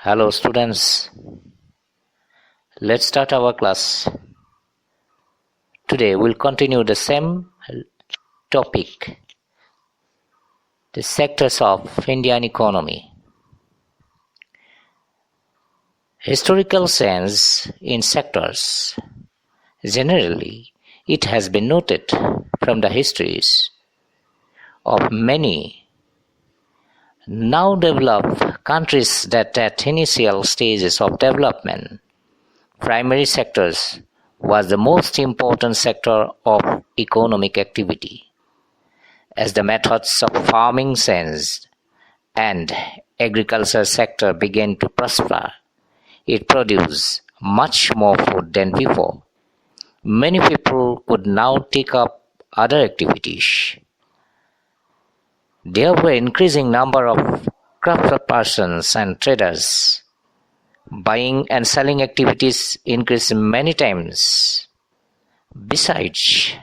Hello students, let's start our class. Today we'll continue the same topic, the sectors of Indian economy. Historical sense in sectors. Generally, it has been noted from the histories of many now developed countries that at initial stages of development, primary sectors was the most important sector of economic activity. As the methods of farming changed and agriculture sector began to prosper, it produced much more food than before. Many people could now take up other activities. There were increasing number of craftspersons and traders. Buying and selling activities increased many times. Besides,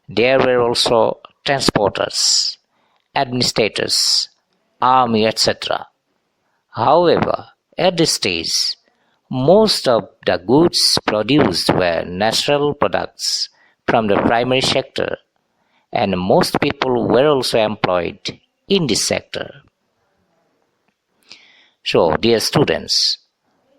there were also transporters, administrators, army, etc. However, at this stage, most of the goods produced were natural products from the primary sector, and most people were also employed in this sector. So, dear students,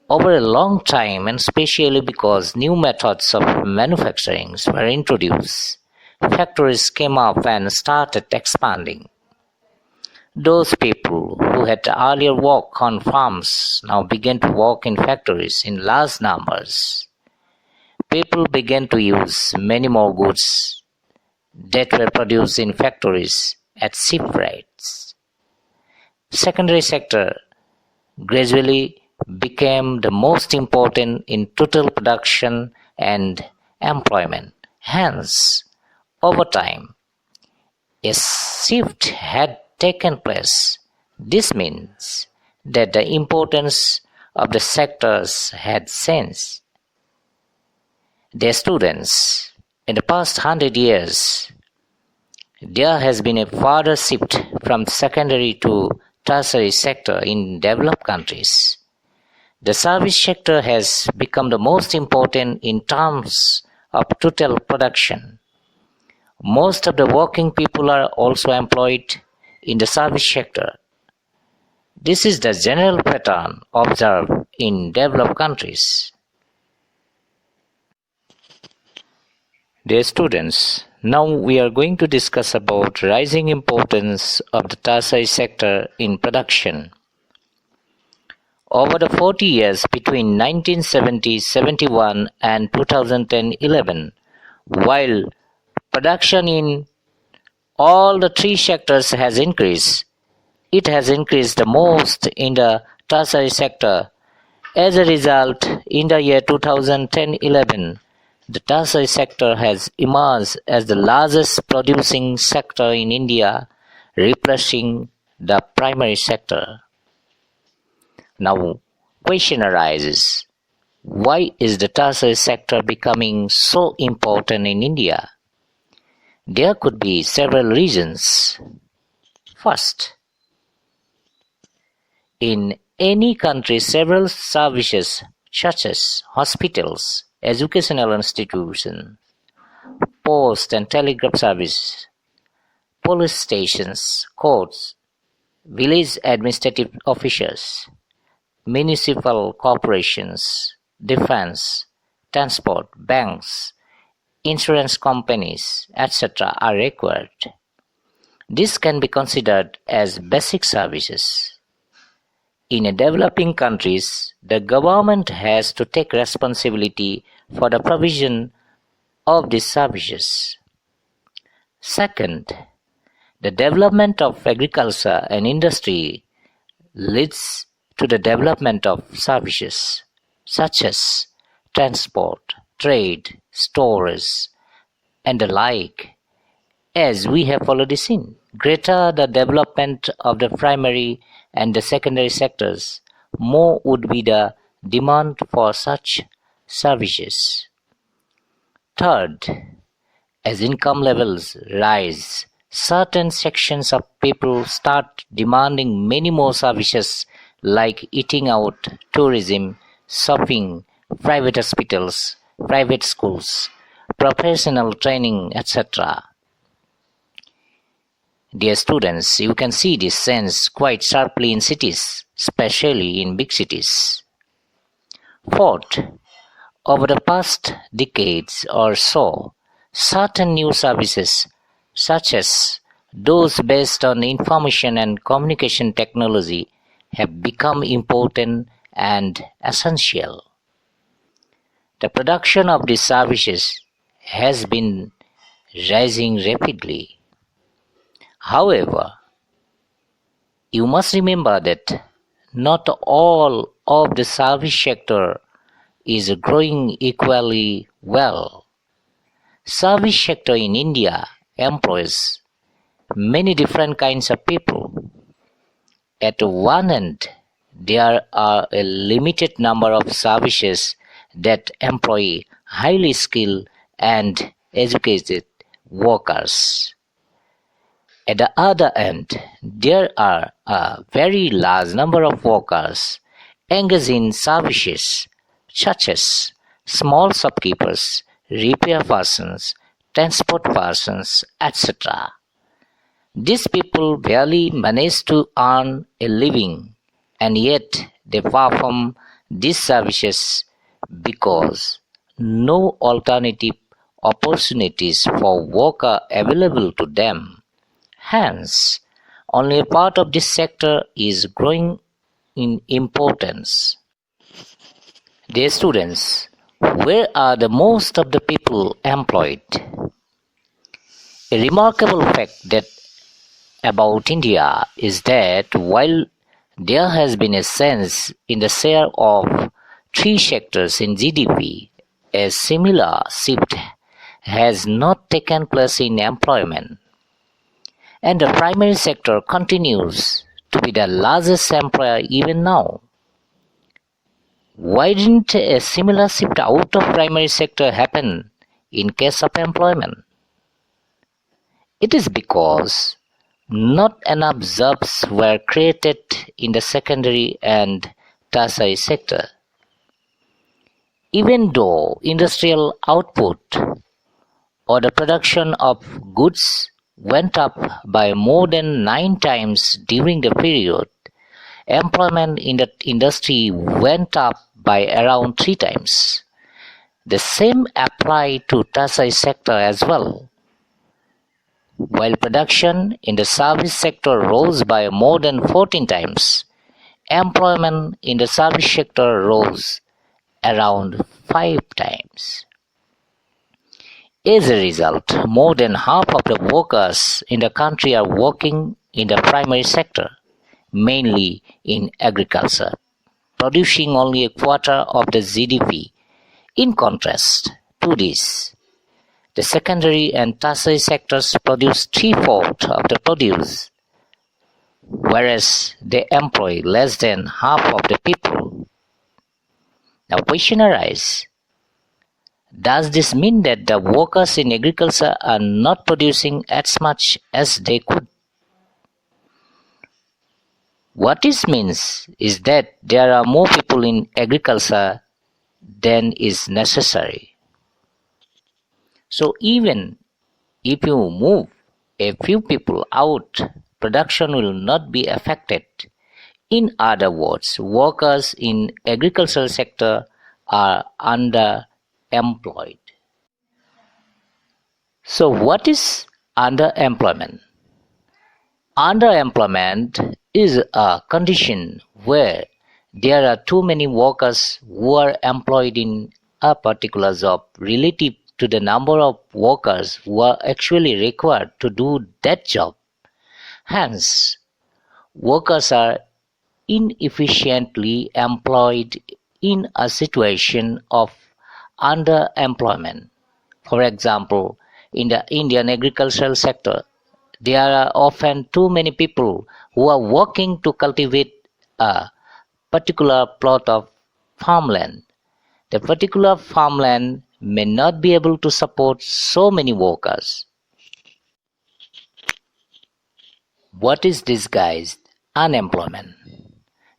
over a long time, and especially because new methods of manufacturing were introduced, factories came up and started expanding. Those people who had earlier worked on farms now began to work in factories in large numbers. People began to use many more goods that were produced in factories at cheap rates. Secondary sector gradually became the most important in total production and employment. Hence, over time, a shift had taken place. This means that the importance of the sectors had changed. Dear students, in the past 100 years, there has been a further shift from secondary to tertiary sector in developed countries. The service sector has become the most important in terms of total production. Most of the working people are also employed in the service sector. This is the general pattern observed in developed countries. Dear students, now we are going to discuss about rising importance of the tertiary sector in production. Over the 40 years between 1970-71 and 2010-11, while production in all the three sectors has increased, it has increased the most in the tertiary sector. As a result, in the year 2010-11, the tertiary sector has emerged as the largest producing sector in India, replacing the primary sector. Now, question arises, why is the tertiary sector becoming so important in India? There could be several reasons. First, in any country, several services such as hospitals, educational institutions, post and telegraph service, police stations, courts, village administrative officers, municipal corporations, defense, transport, banks, insurance companies, etc. are required. This can be considered as basic services. In developing countries, the government has to take responsibility for the provision of these services. Second, the development of agriculture and industry leads to the development of services such as transport, trade, storage, and the like. As we have already seen, greater the development of the primary and the secondary sectors, more would be the demand for such services. Third, as income levels rise, certain sections of people start demanding many more services like eating out, tourism, shopping, private hospitals, private schools, professional training, etc. Dear students, you can see this sense quite sharply in cities, especially in big cities. Fourth, over the past decades or so, certain new services, such as those based on information and communication technology, have become important and essential. The production of these services has been rising rapidly. However, you must remember that not all of the service sector is growing equally well. Service sector in India employs many different kinds of people. At one end, there are a limited number of services that employ highly skilled and educated workers. At the other end, there are a very large number of workers engaged in services such as small shopkeepers, repair persons, transport persons, etc. These people barely manage to earn a living, and yet they perform these services because no alternative opportunities for work are available to them. Hence, only a part of this sector is growing in importance. Dear students, where are the most of the people employed? A remarkable fact that about India is that while there has been a sense in the share of three sectors in GDP, a similar shift has not taken place in employment, and the primary sector continues to be the largest employer even now. Why didn't a similar shift out of primary sector happen in case of employment? It is because not enough jobs were created in the secondary and tertiary sector. Even though industrial output or the production of goods went up by more than 9 times during the period, employment in the industry went up by around 3 times. The same applied to tertiary sector as well. While production in the service sector rose by more than 14 times, employment in the service sector rose around 5 times. As a result, more than half of the workers in the country are working in the primary sector, mainly in agriculture, producing only a quarter of the GDP. In contrast to this, the secondary and tertiary sectors produce three-fourths of the produce, whereas they employ less than half of the people. Now question arises, does this mean that the workers in agriculture are not producing as much as they could? What this means is that there are more people in agriculture than is necessary. So even if you move a few people out, production will not be affected. In other words, workers in agricultural sector are underemployed. So what is underemployment? Underemployment is a condition where there are too many workers who are employed in a particular job relative to the number of workers who are actually required to do that job. Hence, workers are inefficiently employed in a situation of underemployment. For example, in the Indian agricultural sector, there are often too many people who are working to cultivate a particular plot of farmland. The particular farmland may not be able to support so many workers. What is disguised unemployment?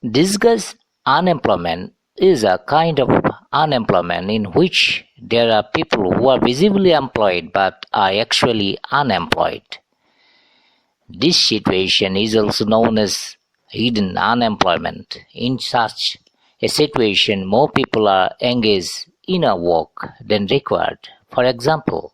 Disguised unemployment is a kind of unemployment in which there are people who are visibly employed but are actually unemployed. This situation is also known as hidden unemployment. In such a situation, more people are engaged in a work than required. For example,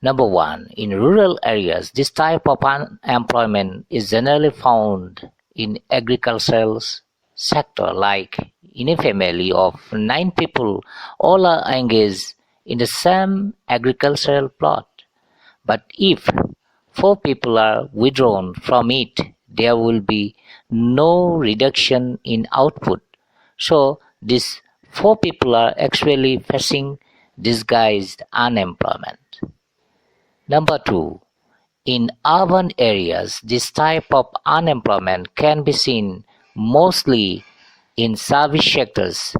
number one, in rural areas, this type of unemployment is generally found in agricultural sector, like in a family of 9 people, all are engaged in the same agricultural plot. But if 4 people are withdrawn from it, there will be no reduction in output. So these 4 people are actually facing disguised unemployment. Number two, in urban areas, this type of unemployment can be seen mostly in service sectors,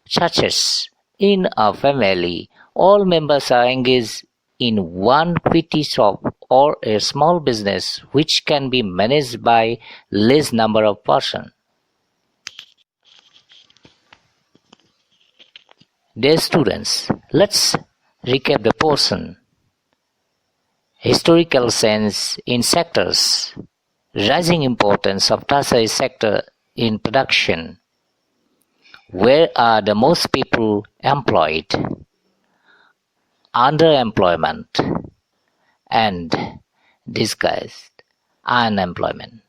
such as in a family, all members are engaged in one petty shop or a small business which can be managed by less number of persons. Dear students, let's recap the portion. Historical sense in sectors, rising importance of tertiary sector in production, where are the most people employed, underemployment, and disguised unemployment.